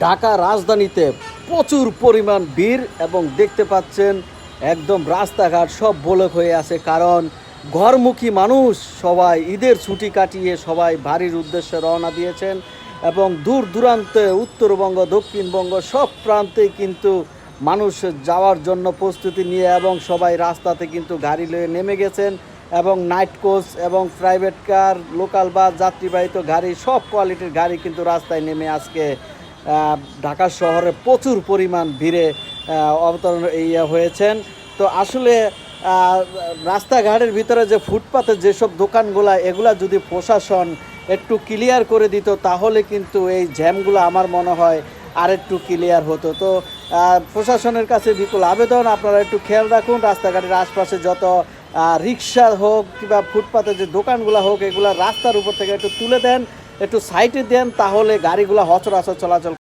ঢাকা রাজধানীতে প্রচুর পরিমাণ ভিড় এবং দেখতে পাচ্ছেন একদম রাস্তাঘাট সব ব্লক হয়ে আছে, কারণ ঘরমুখী মানুষ সবাই ঈদের ছুটি কাটিয়ে সবাই বাড়ির উদ্দেশ্যে রওনা দিয়েছেন এবং দূর দূরান্তে উত্তরবঙ্গ দক্ষিণবঙ্গ সব প্রান্তেই কিন্তু মানুষ যাওয়ার জন্য প্রস্তুতি নিয়ে এবং সবাই রাস্তাতে কিন্তু গাড়ি লয়ে নেমে গেছেন এবং নাইট কোচ এবং প্রাইভেট কার, লোকাল বাস, যাত্রীবাহিত গাড়ি সব কোয়ালিটির গাড়ি কিন্তু রাস্তায় নেমে আজকে ঢাকা শহরে প্রচুর পরিমাণ ভিড়ে অবতরণ হয়েছেন। তো আসলে রাস্তাঘাটের ভিতরে যে ফুটপাতে যেসব দোকানগুলা এগুলা যদি প্রশাসন একটু ক্লিয়ার করে দিত তাহলে কিন্তু এই জ্যামগুলো আমার মনে হয় আর একটু ক্লিয়ার হতো। তো প্রশাসনের কাছে বিপুল আবেদন, আপনারা একটু খেয়াল রাখুন রাস্তাঘাটের আশপাশে যত রিক্সা হোক কিংবা ফুটপাতে যে দোকানগুলো হোক এগুলা রাস্তার উপর থেকে একটু তুলে দেন, একটু সাইডে দেন, তাহলে গাড়িগুলো সচরাচর চলাচল